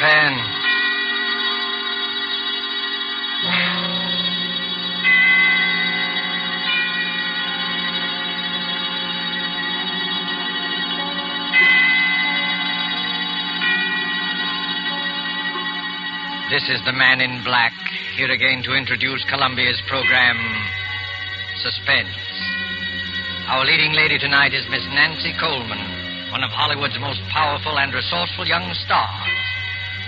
Suspense. This is the Man in Black, here again to introduce Columbia's program, Suspense. Our leading lady tonight is Miss Nancy Coleman, one of Hollywood's most powerful and resourceful young stars,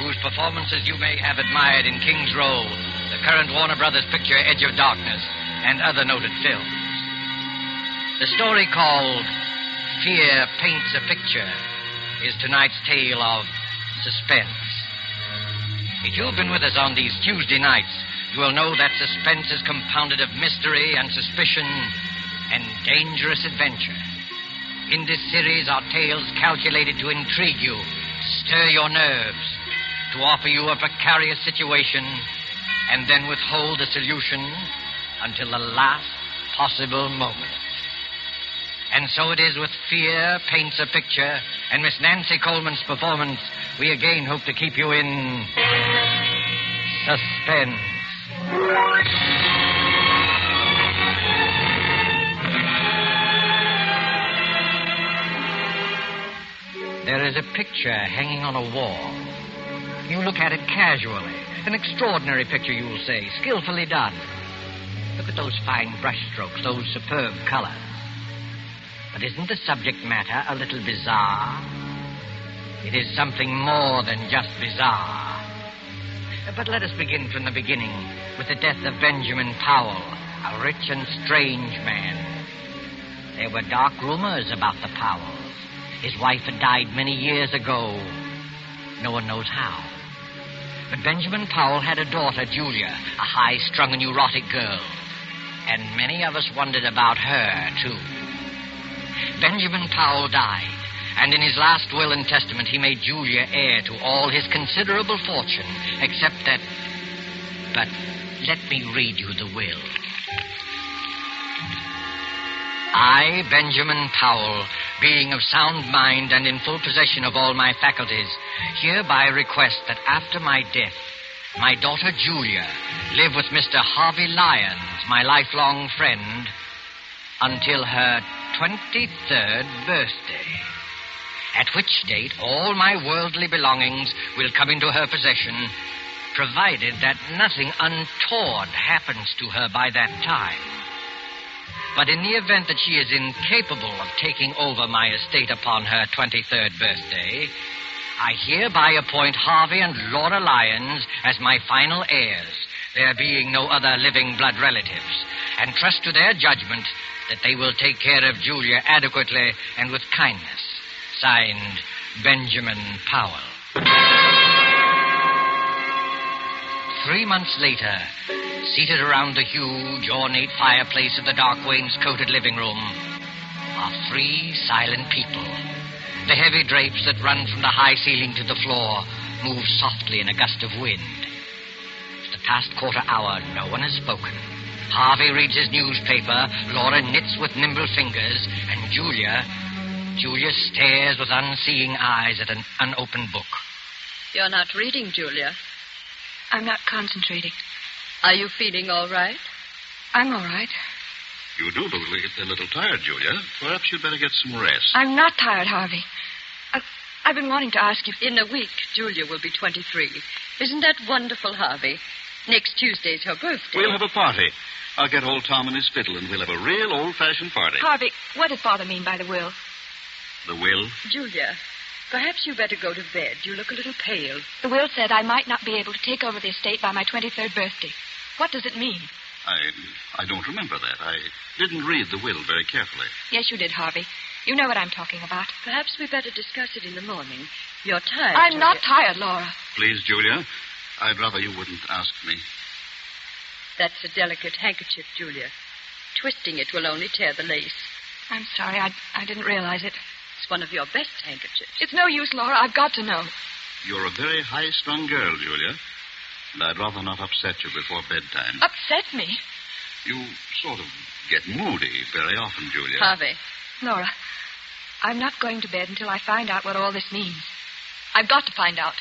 whose performances you may have admired in King's Row, the current Warner Brothers picture Edge of Darkness, and other noted films. The story called Fear Paints a Picture is tonight's tale of suspense. If you've been with us on these Tuesday nights, you will know that suspense is compounded of mystery and suspicion and dangerous adventure. In this series are tales calculated to intrigue you, stir your nerves, to offer you a precarious situation, and then withhold the solution until the last possible moment. And so it is with Fear Paints a Picture and Miss Nancy Coleman's performance, we again hope to keep you in suspense. There is a picture hanging on a wall. You look at it casually. An extraordinary picture, you will say, skillfully done. Look at those fine brushstrokes, those superb colors. But isn't the subject matter a little bizarre? It is something more than just bizarre. But let us begin from the beginning with the death of Benjamin Powell, a rich and strange man. There were dark rumors about the Powells. His wife had died many years ago. No one knows how. But Benjamin Powell had a daughter, Julia, a high-strung and neurotic girl. And many of us wondered about her, too. Benjamin Powell died, and in his last will and testament he made Julia heir to all his considerable fortune, except that... But let me read you the will. I, Benjamin Powell, being of sound mind and in full possession of all my faculties, hereby request that after my death, my daughter Julia live with Mr. Harvey Lyons, my lifelong friend, until her 23rd birthday, at which date all my worldly belongings will come into her possession, provided that nothing untoward happens to her by that time. But in the event that she is incapable of taking over my estate upon her 23rd birthday, I hereby appoint Harvey and Laura Lyons as my final heirs, there being no other living blood relatives, and trust to their judgment that they will take care of Julia adequately and with kindness. Signed, Benjamin Powell. 3 months later, seated around the huge, ornate fireplace of the dark wainscoted living room, are 3 silent people. The heavy drapes that run from the high ceiling to the floor move softly in a gust of wind. For the past quarter hour, no one has spoken. Harvey reads his newspaper, Laura knits with nimble fingers, and Julia stares with unseeing eyes at an unopened book. You're not reading, Julia. I'm not concentrating. Are you feeling all right? I'm all right. You do look a little tired, Julia. Perhaps you'd better get some rest. I'm not tired, Harvey. I've been wanting to ask you... In a week, Julia will be 23. Isn't that wonderful, Harvey? Next Tuesday's her birthday. We'll have a party. I'll get old Tom and his fiddle, and we'll have a real old-fashioned party. Harvey, what did Father mean by the will? The will? Julia, perhaps you better go to bed. You look a little pale. The will said I might not be able to take over the estate by my 23rd birthday. What does it mean? I don't remember that. I didn't read the will very carefully. Yes, you did, Harvey. You know what I'm talking about. Perhaps we better discuss it in the morning. You're tired. I'm not tired, Laura. Please, Julia, I'd rather you wouldn't ask me. That's a delicate handkerchief, Julia. Twisting it will only tear the lace. I'm sorry. I didn't realize it. It's one of your best handkerchiefs. It's no use, Laura. I've got to know. You're a very high-strung girl, Julia. And I'd rather not upset you before bedtime. Upset me? You sort of get moody very often, Julia. Harvey. Laura, I'm not going to bed until I find out what all this means. I've got to find out.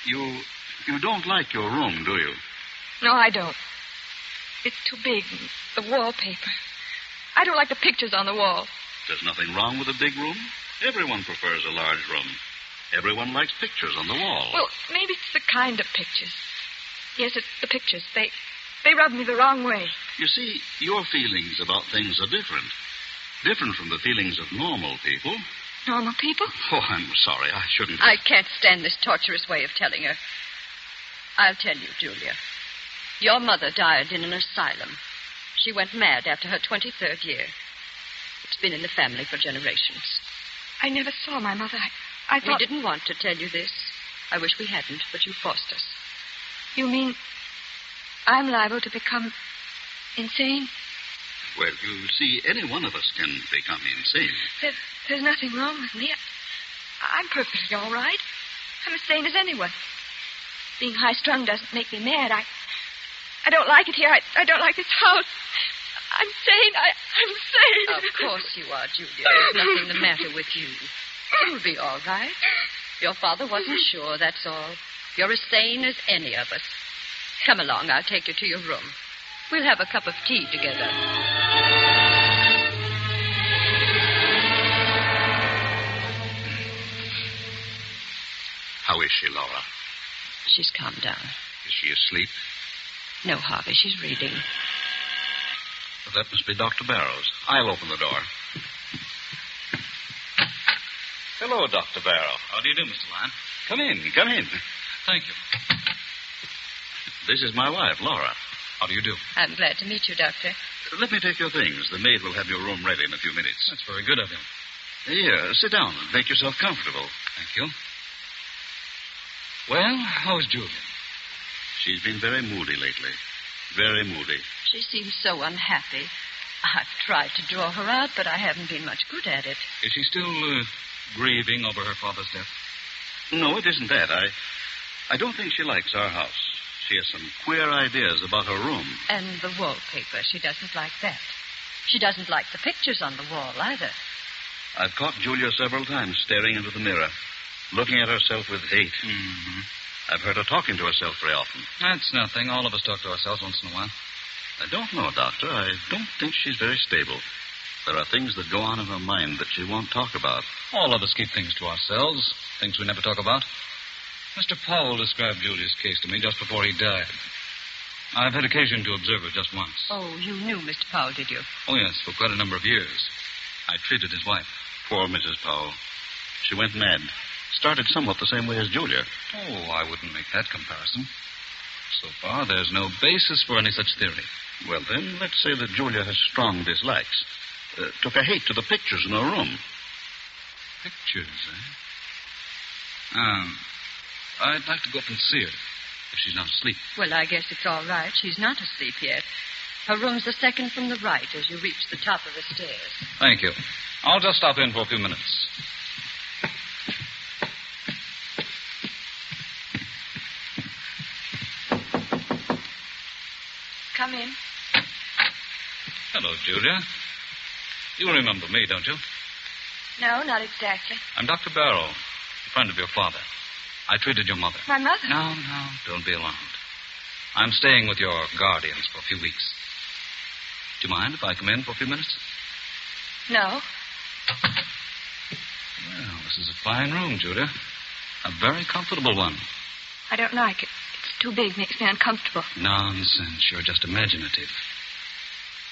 You don't like your room, do you? No, I don't. It's too big. The wallpaper. I don't like the pictures on the wall. There's nothing wrong with a big room. Everyone prefers a large room. Everyone likes pictures on the wall. Well, maybe it's the kind of pictures. Yes, it's the pictures. They rub me the wrong way. You see, your feelings about things are different. Different from the feelings of normal people. Normal people? Oh, I'm sorry. I shouldn't... I can't stand this torturous way of telling her. I'll tell you, Julia. Your mother died in an asylum. She went mad after her 23rd year. It's been in the family for generations. I never saw my mother. I thought... We didn't want to tell you this. I wish we hadn't, but you forced us. You mean I'm liable to become insane? Well, you see, any one of us can become insane. There's nothing wrong with me. I'm perfectly all right. I'm as sane as anyone. Being high-strung doesn't make me mad. I don't like it here. I don't like this house. I'm sane. I'm sane. Of course you are, Julia. There's nothing the matter with you. You'll be all right. Your father wasn't sure, that's all. You're as sane as any of us. Come along. I'll take you to your room. We'll have a cup of tea together. How is she, Laura? She's calmed down. Is she asleep? No, Harvey, she's reading. Well, that must be Dr. Barrows. I'll open the door. Hello, Dr. Barrow. How do you do, Mr. Lyon? Come in, come in. Thank you. This is my wife, Laura. How do you do? I'm glad to meet you, Doctor. Let me take your things. The maid will have your room ready in a few minutes. That's very good of him. Here, sit down and make yourself comfortable. Thank you. Well, how's Julia? She's been very moody lately. Very moody. She seems so unhappy. I've tried to draw her out, but I haven't been much good at it. Is she still grieving over her father's death? No, it isn't that. I don't think she likes our house. She has some queer ideas about her room. And the wallpaper. She doesn't like that. She doesn't like the pictures on the wall, either. I've caught Julia several times staring into the mirror, looking at herself with hate. Mm-hmm. I've heard her talking to herself very often. That's nothing. All of us talk to ourselves once in a while. I don't know, Doctor. I don't think she's very stable. There are things that go on in her mind that she won't talk about. All of us keep things to ourselves, things we never talk about. Mr. Powell described Julia's case to me just before he died. I've had occasion to observe her just once. Oh, you knew Mr. Powell, did you? Oh, yes, for quite a number of years. I treated his wife. Poor Mrs. Powell. She went mad. Started somewhat the same way as Julia. Oh, I wouldn't make that comparison. So far, there's no basis for any such theory. Well, then, let's say that Julia has strong dislikes. Took a hate to the pictures in her room. Pictures, eh? I'd like to go up and see her, if she's not asleep. Well, I guess it's all right. She's not asleep yet. Her room's the second from the right as you reach the top of the stairs. Thank you. I'll just stop in for a few minutes. Come in. Hello, Julia. You remember me, don't you? No, not exactly. I'm Dr. Barrow, a friend of your father. I treated your mother. My mother? No, don't be alarmed. I'm staying with your guardians for a few weeks. Do you mind if I come in for a few minutes? No. Well, this is a fine room, Julia. A very comfortable one. I don't like it. It's too big, makes me uncomfortable. Nonsense. You're just imaginative.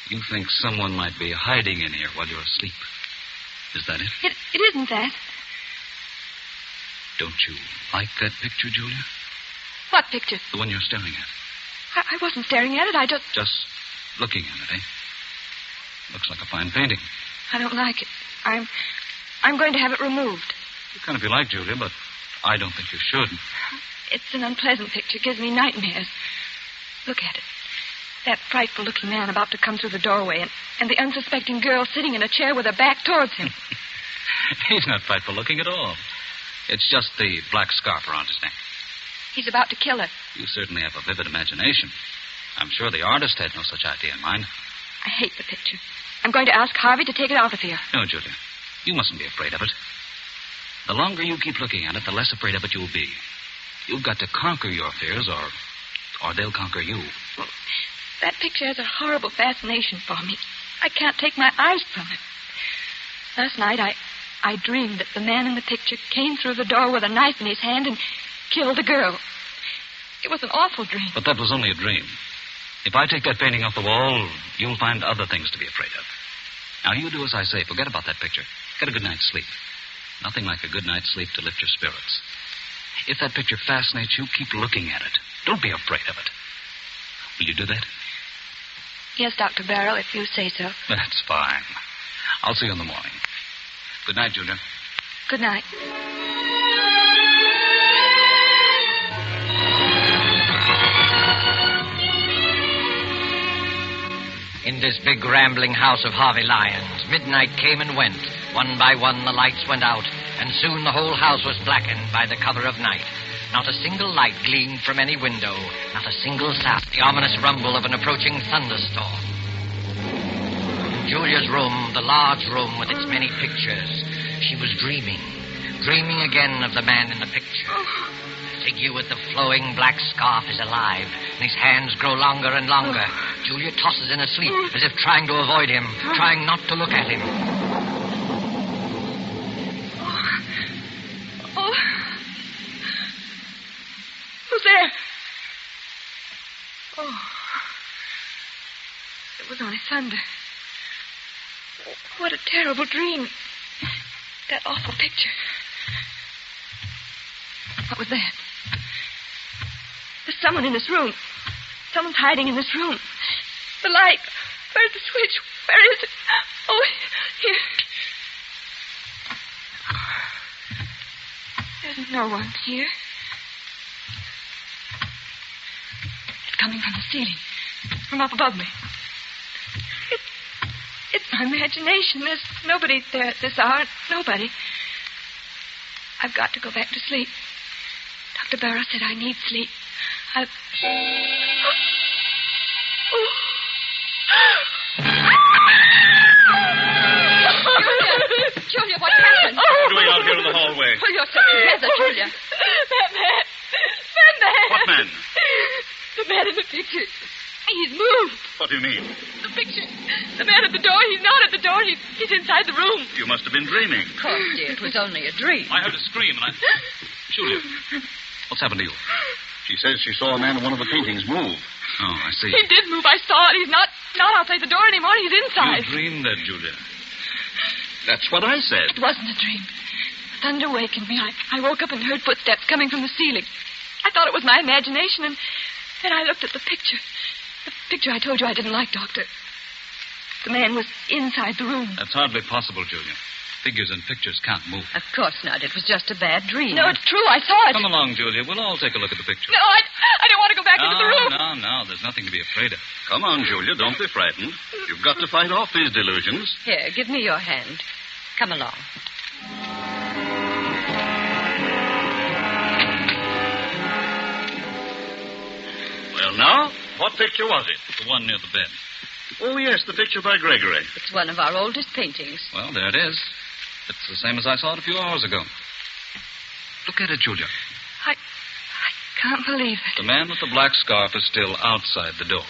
You think someone might be hiding in here while you're asleep. Is that it? It isn't that. Don't you like that picture, Julia? What picture? The one you're staring at. I wasn't staring at it. I just... Just looking at it, eh? Looks like a fine painting. I don't like it. I'm going to have it removed. You can if you like, Julia, but I don't think you should. It's an unpleasant picture. It gives me nightmares. Look at it. That frightful-looking man about to come through the doorway, and the unsuspecting girl sitting in a chair with her back towards him. He's not frightful-looking at all. It's just the black scarf around his neck. He's about to kill her. You certainly have a vivid imagination. I'm sure the artist had no such idea in mind. I hate the picture. I'm going to ask Harvey to take it out of here. No, Julia. You mustn't be afraid of it. The longer you keep looking at it, the less afraid of it you'll be. You've got to conquer your fears, or they'll conquer you. Well, that picture has a horrible fascination for me. I can't take my eyes from it. Last night, I dreamed that the man in the picture came through the door with a knife in his hand and killed the girl. It was an awful dream. But that was only a dream. If I take that painting off the wall, you'll find other things to be afraid of. Now, you do as I say. Forget about that picture. Get a good night's sleep. Nothing like a good night's sleep to lift your spirits. If that picture fascinates you, keep looking at it. Don't be afraid of it. Will you do that? Yes, Dr. Barrow, if you say so. That's fine. I'll see you in the morning. Good night, Julia. Good night. In this big rambling house of Harvey Lyons, midnight came and went. One by one the lights went out, and soon the whole house was blackened by the cover of night. Not a single light gleamed from any window, not a single sound. The ominous rumble of an approaching thunderstorm. In Julia's room, the large room with its many pictures, she was dreaming again of the man in the picture. The figure with the flowing black scarf is alive, and his hands grow longer and longer. Julia tosses in her sleep, as if trying to avoid him, trying not to look at him. Oh. Who's there? Oh. It was only thunder. What a terrible dream. That awful picture. What was that? There's someone in this room. Someone's hiding in this room. The light. Where's the switch? Where is it? Oh, here. There's no one here. It's coming from the ceiling. From up above me. It's my imagination. There's nobody there at this hour. Nobody. I've got to go back to sleep. Dr. Barrow said I need sleep. Oh. Julia, what happened? What are you doing out here in the hallway? Pull yourself together, Julia. That man. What man? The man in the picture. He's moved. What do you mean? The picture. The man at the door. He's not at the door. He's inside the room. You must have been dreaming. Of course, dear. It was only a dream. I heard a scream, and Julia, what's happened to you? She says she saw a man in one of the paintings move. Oh, I see. He did move. I saw it. He's not outside the door anymore. He's inside. You dreamed that, Julia. That's what I said. It wasn't a dream. Thunder wakened me. I woke up and heard footsteps coming from the ceiling. I thought it was my imagination, and then I looked at the picture. The picture I told you I didn't like, Doctor. The man was inside the room. That's hardly possible, Julia. Figures in pictures can't move. Of course not. It was just a bad dream. No, it's true. I saw it. Come along, Julia. We'll all take a look at the picture. No, I don't want to go back into the room. No. There's nothing to be afraid of. Come on, Julia. Don't be frightened. You've got to fight off these delusions. Here, give me your hand. Come along. Well, now, what picture was it? The one near the bed. Oh, yes, the picture by Gregory. It's one of our oldest paintings. Well, there it is. It's the same as I saw it a few hours ago. Look at it, Julia. I can't believe it. The man with the black scarf is still outside the door.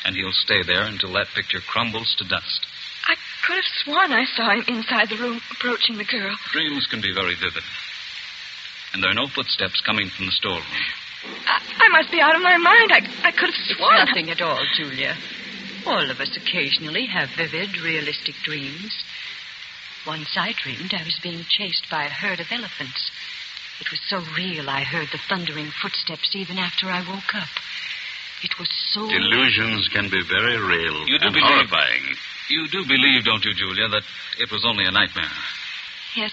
And he'll stay there until that picture crumbles to dust. I could have sworn I saw him inside the room approaching the girl. Dreams can be very vivid. And there are no footsteps coming from the storeroom. I must be out of my mind. I could have It's sworn. nothing at all, Julia. All of us occasionally have vivid, realistic dreams. Once I dreamed I was being chased by a herd of elephants. It was so real I heard the thundering footsteps even after I woke up. It was so... Delusions can be very real and horrifying. You do believe, don't you, Julia, that it was only a nightmare? Yes,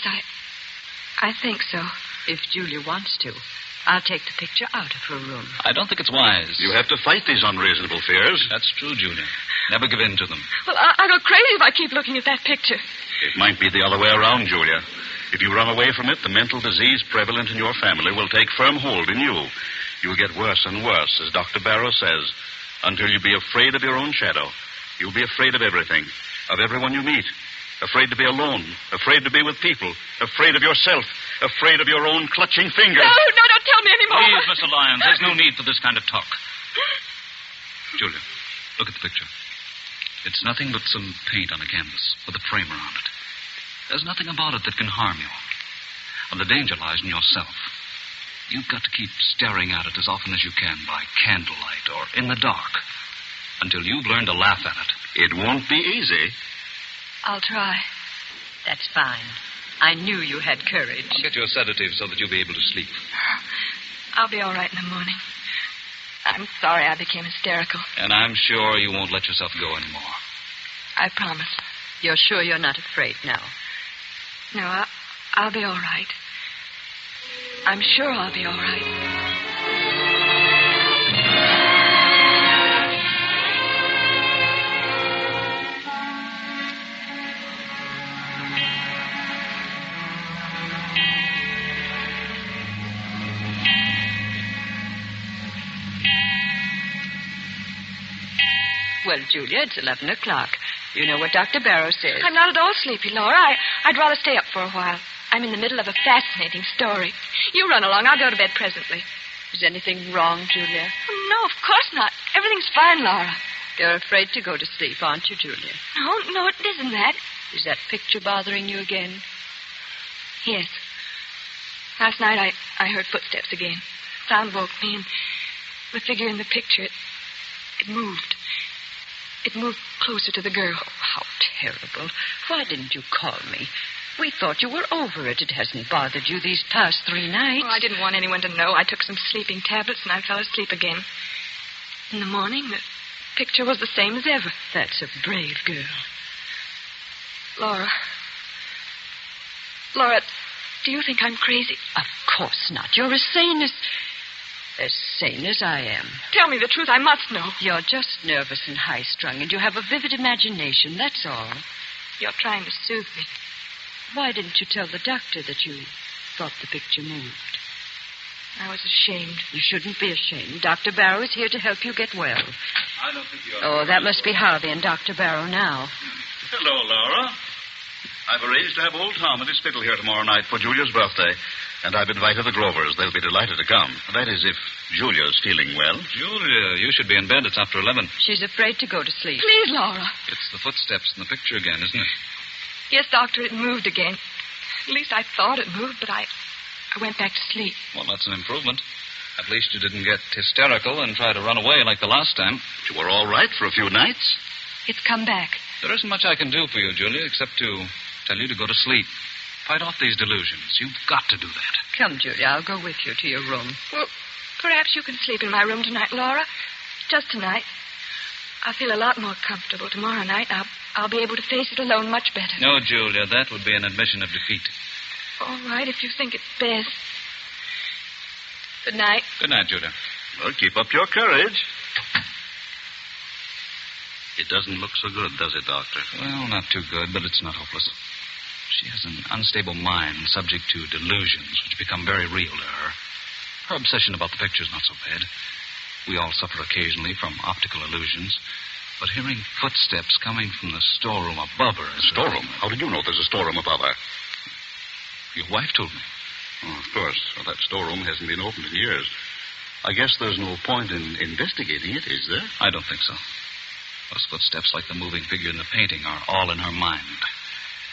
I think so. If Julia wants to, I'll take the picture out of her room. I don't think it's wise. You have to fight these unreasonable fears. That's true, Julia. Never give in to them. Well, I'll go crazy if I keep looking at that picture. It might be the other way around, Julia. If you run away from it, the mental disease prevalent in your family will take firm hold in you. You'll get worse and worse, as Dr. Barrow says, until you be afraid of your own shadow. You'll be afraid of everything, of everyone you meet. Afraid to be alone, afraid to be with people, afraid of yourself, afraid of your own clutching fingers. No, don't tell me anymore. Mr. Lyons. There's no need for this kind of talk. Julia, look at the picture. It's nothing but some paint on a canvas with a frame around it. There's nothing about it that can harm you. And the danger lies in yourself. You've got to keep staring at it as often as you can by candlelight or in the dark until you've learned to laugh at it. It won't be easy. I'll try. That's fine. I knew you had courage. I'll get you a sedative so that you'll be able to sleep. I'll be all right in the morning. I'm sorry I became hysterical. And I'm sure you won't let yourself go anymore. I promise. You're sure you're not afraid now? No, I'll be all right. I'm sure I'll be all right. Well, Julia, it's 11 o'clock. You know what Dr. Barrow says. I'm not at all sleepy, Laura. I'd rather stay up for a while. I'm in the middle of a fascinating story. You run along. I'll go to bed presently. Is anything wrong, Julia? No, of course not. Everything's fine, Laura. You're afraid to go to sleep, aren't you, Julia? No, it isn't that. Is that picture bothering you again? Yes. Last night I heard footsteps again. Sound woke me, and the figure in the picture, it moved. It moved closer to the girl. Oh, how terrible. Why didn't you call me? We thought you were over it. It hasn't bothered you these past 3 nights. Oh, I didn't want anyone to know. I took some sleeping tablets, and I fell asleep again. In the morning, the picture was the same as ever. That's a brave girl. Laura, do you think I'm crazy? Of course not. You're as sane as I am. Tell me the truth. I must know. You're just nervous and high-strung, and you have a vivid imagination, that's all. You're trying to soothe me. Why didn't you tell the doctor that you thought the picture moved? I was ashamed. You shouldn't be ashamed. Dr. Barrow is here to help you get well. I don't think you're... Oh, that must be Harvey and Dr. Barrow now. Hello, Laura. I've arranged to have old Tom at his fiddle here tomorrow night for Julia's birthday. And I've invited the Grovers. They'll be delighted to come. That is, if Julia's feeling well. Julia, you should be in bed. It's after 11. She's afraid to go to sleep. Please, Laura. It's the footsteps in the picture again, isn't it? Yes, Doctor, it moved again. At least I thought it moved, but I went back to sleep. Well, that's an improvement. At least you didn't get hysterical and try to run away like the last time. But you were all right for a few nights. It's come back. There isn't much I can do for you, Julia, except to tell you to go to sleep. Fight off these delusions. You've got to do that. Come, Julia, I'll go with you to your room. Well, perhaps you can sleep in my room tonight, Laura. Just tonight. I'll feel a lot more comfortable tomorrow night. I'll be able to face it alone much better. No, Julia, that would be an admission of defeat. All right, if you think it's best. Good night. Good night, Julia. Well, keep up your courage. It doesn't look so good, does it, Doctor? Well, not too good, but it's not hopeless. She has an unstable mind subject to delusions which become very real to her. Her obsession about the picture's not so bad. We all suffer occasionally from optical illusions. But hearing footsteps coming from the storeroom above her... Storeroom? How did you know there's a storeroom above her? Your wife told me. Oh, of course. Well, that storeroom hasn't been opened in years. I guess there's no point in investigating it, is there? I don't think so. Those footsteps, like the moving figure in the painting, are all in her mind.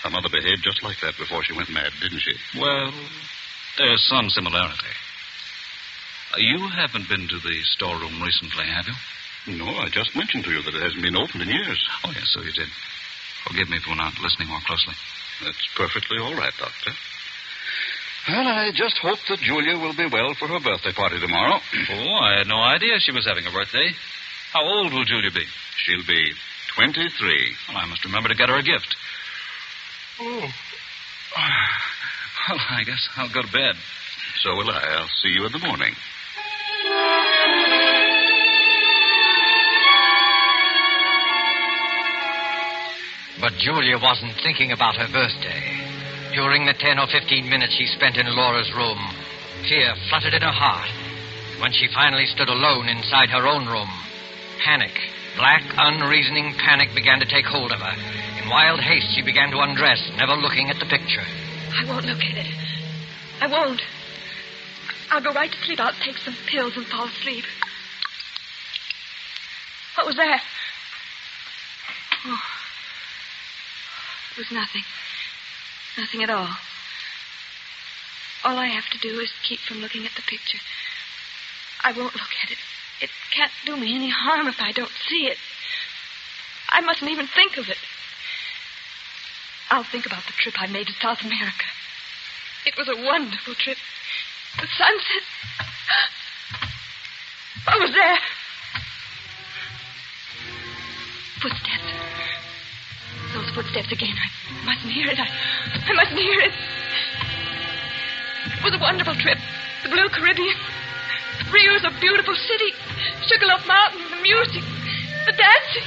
Her mother behaved just like that before she went mad, didn't she? Well, there's some similarity. You haven't been to the storeroom recently, have you? No, I just mentioned to you that it hasn't been opened in years. Oh, yes, so you did. Forgive me for not listening more closely. That's perfectly all right, Doctor. Well, I just hope that Julia will be well for her birthday party tomorrow. Oh, I had no idea she was having a birthday. How old will Julia be? She'll be 23. Well, I must remember to get her a gift. Oh. Well, I guess I'll go to bed. So will I. I'll see you in the morning. But Julia wasn't thinking about her birthday. During the 10 or 15 minutes she spent in Laura's room, fear fluttered in her heart. When she finally stood alone inside her own room, panic, black, unreasoning panic began to take hold of her. In wild haste, she began to undress, never looking at the picture. I won't look at it. I won't. I'll go right to sleep. I'll take some pills and fall asleep. What was that? Oh. It was nothing. Nothing at all. All I have to do is keep from looking at the picture. I won't look at it. It can't do me any harm if I don't see it. I mustn't even think of it. I'll think about the trip I made to South America. It was a wonderful trip. The sunset. What was that? Footsteps. Those footsteps again. I mustn't hear it. I mustn't hear it. It was a wonderful trip. The Blue Caribbean. Rio's a beautiful city. Sugarloaf Mountain, the music, the dancing.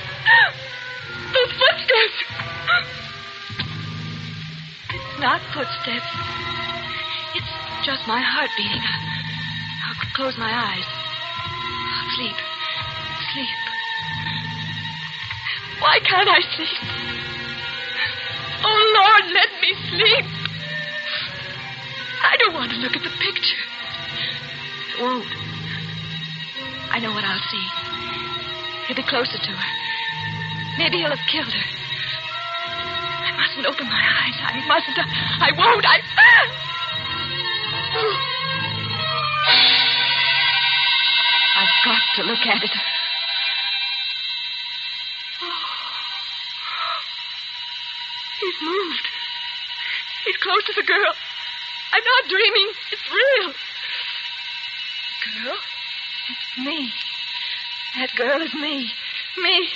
Those footsteps. It's not footsteps. It's just my heart beating. I'll close my eyes. I'll sleep. Sleep. Why can't I sleep? Oh, Lord, let me sleep. I don't want to look at the picture. I won't. I know what I'll see. He'll be closer to her. Maybe he'll have killed her. I mustn't open my eyes. I mustn't. I won't. I've got to look at it. He's moved. He's close to the girl. I'm not dreaming. It's real. The girl? It's me. That girl is me. Me.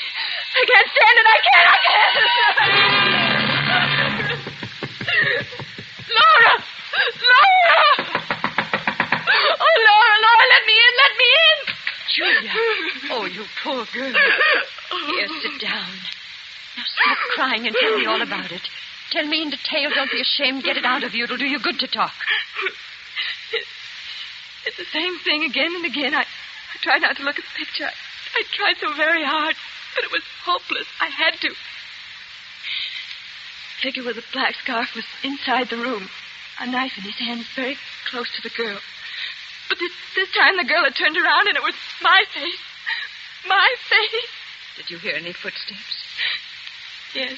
I can't stand it. I can't. Laura! Laura! Oh, Laura, let me in. Let me in. Julia. Oh, you poor girl. Here, sit down. Now stop crying and tell me all about it. Tell me in detail. Don't be ashamed. Get it out of you. It'll do you good to talk. It's the same thing again and again. I tried not to look at the picture. I tried so very hard, but it was hopeless. I had to. The figure with the black scarf was inside the room, a knife in his hand, very close to the girl. But this time the girl had turned around, and it was my face. My face. Did you hear any footsteps? Yes.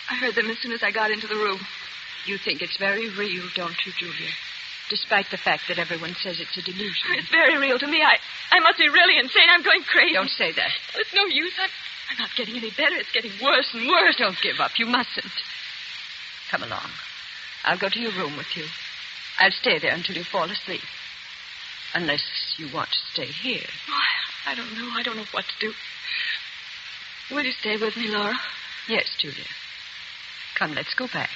I heard them as soon as I got into the room. You think it's very real, don't you, Julia? Despite the fact that everyone says it's a delusion. It's very real to me. I must be really insane. I'm going crazy. Don't say that. It's no use. I'm not getting any better. It's getting worse and worse. Don't give up. You mustn't. Come along. I'll go to your room with you. I'll stay there until you fall asleep. Unless you want to stay here. Oh, I don't know. I don't know what to do. Will you stay with me, Laura? Yes, Julia. Come, let's go back.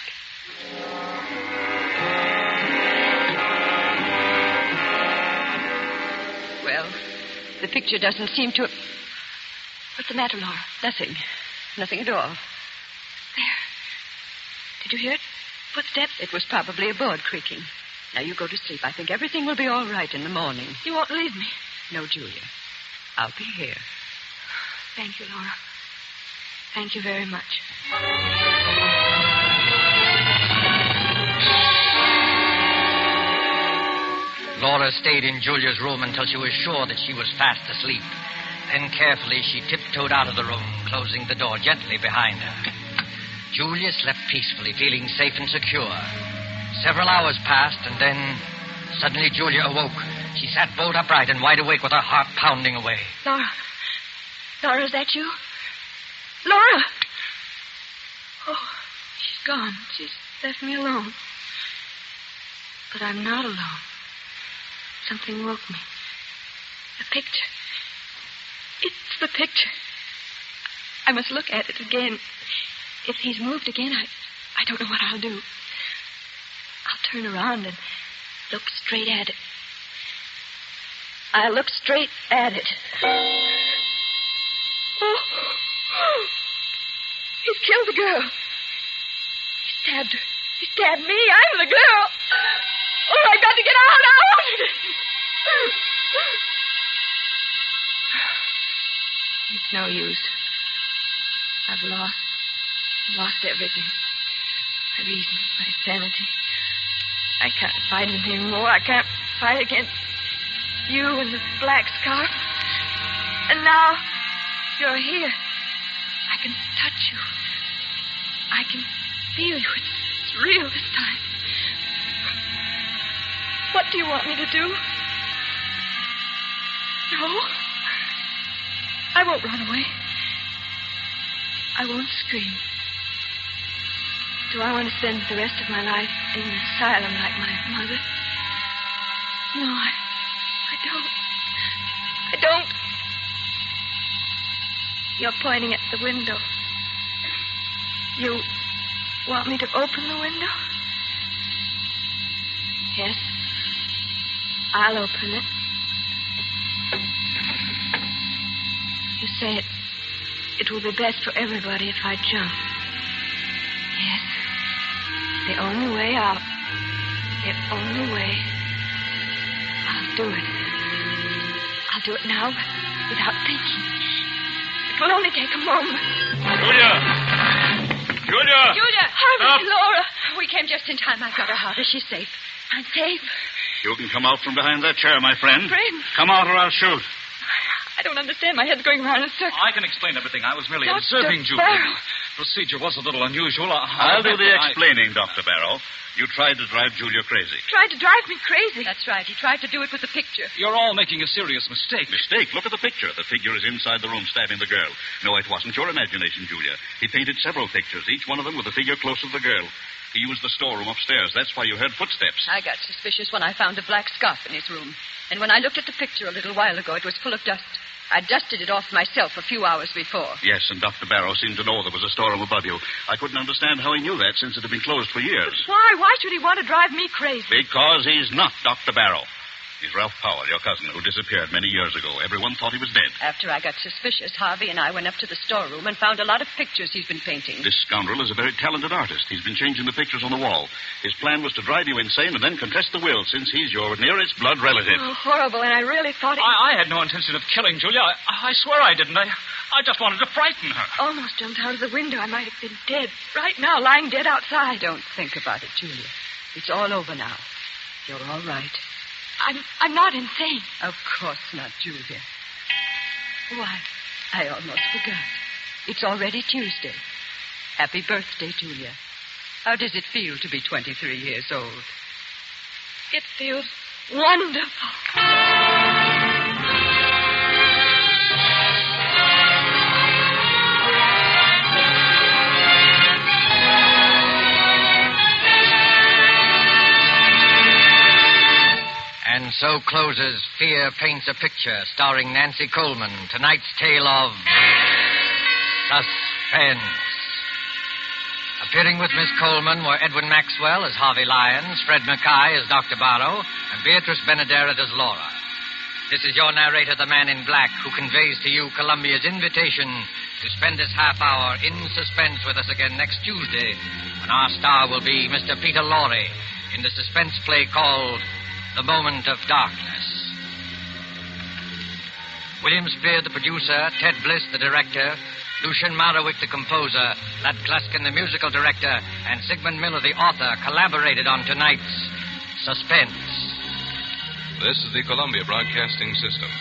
Well, the picture doesn't seem to... What's the matter, Laura? Nothing. Nothing at all. There. Did you hear it? Footsteps? It was probably a board creaking. Now you go to sleep. I think everything will be all right in the morning. You won't leave me? No, Julia. I'll be here. Thank you, Laura. Thank you very much. Laura stayed in Julia's room until she was sure that she was fast asleep. Then carefully she tiptoed out of the room, closing the door gently behind her. Julia slept peacefully, feeling safe and secure. Several hours passed, and then suddenly Julia awoke. She sat bolt upright and wide awake with her heart pounding away. Laura. Laura, is that you? Laura! Oh, she's gone. She's left me alone. But I'm not alone. Something woke me. The picture. It's the picture. I must look at it again. If he's moved again, I don't know what I'll do. I'll turn around and look straight at it. I'll look straight at it. Oh. He's killed the girl. He stabbed her. He stabbed me. I'm the girl. Oh, I've got to get out. It's no use. I've lost everything. My reason, my sanity. I can't fight it anymore. I can't fight against You and the black scarf. And now you're here. I can touch you. I can feel you. It's real this time. What do you want me to do? No. I won't run away. I won't scream. Do I want to spend the rest of my life in an asylum like my mother? No, I don't. I don't. You're pointing at the window. You want me to open the window? Yes. I'll open it. You say it will be best for everybody if I jump. Yes. The only way out. The only way. I'll do it. I'll do it now without thinking. It will only take a moment. Julia! Harvey, Laura. We came just in time. I've got her, Harvey. She's safe. I'm safe. You can come out from behind that chair, my friend. Friend? Come out or I'll shoot. I don't understand. My head's going around in a circle. I can explain everything. I was merely Dr. observing Julia. Barrow. The procedure was a little unusual. I'll do the explaining, Dr. Barrow. You tried to drive Julia crazy. Tried to drive me crazy. That's right. He tried to do it with the picture. You're all making a serious mistake. Mistake? Look at the picture. The figure is inside the room stabbing the girl. No, it wasn't your imagination, Julia. He painted several pictures, each one of them with a figure close to the girl. He used the storeroom upstairs. That's why you heard footsteps. I got suspicious when I found a black scarf in his room. And when I looked at the picture a little while ago, it was full of dust. I dusted it off myself a few hours before. Yes, and Dr. Barrow seemed to know there was a storeroom above you. I couldn't understand how he knew that since it had been closed for years. Why? Why should he want to drive me crazy? Because he's not Dr. Barrow. He's Ralph Powell, your cousin, who disappeared many years ago. Everyone thought he was dead. After I got suspicious, Harvey and I went up to the storeroom and found a lot of pictures he's been painting. This scoundrel is a very talented artist. He's been changing the pictures on the wall. His plan was to drive you insane and then contest the will, since he's your nearest blood relative. Oh, horrible, and I really thought it... I had no intention of killing Julia. I swear I didn't. I just wanted to frighten her. Almost jumped out of the window. I might have been dead. Right now, lying dead outside. Don't think about it, Julia. It's all over now. You're all right. I'm not insane. Of course not, Julia. Why, I almost forgot. It's already Tuesday. Happy birthday, Julia. How does it feel to be 23 years old? It feels wonderful. And so closes Fear Paints a Picture, starring Nancy Coleman. Tonight's tale of Suspense. Appearing with Miss Coleman were Edwin Maxwell as Harvey Lyons, Fred Mackay as Dr. Barrow, and Beatrice Benaderet as Laura. This is your narrator, the Man in Black, who conveys to you Columbia's invitation to spend this half hour in suspense with us again next Tuesday, when our star will be Mr. Peter Lorre in the suspense play called The Moment of Darkness. William Spear, the producer, Ted Bliss, the director, Lucien Morawick, the composer, Lad Gluskin, the musical director, and Sigmund Miller, the author, collaborated on tonight's Suspense. This is the Columbia Broadcasting System.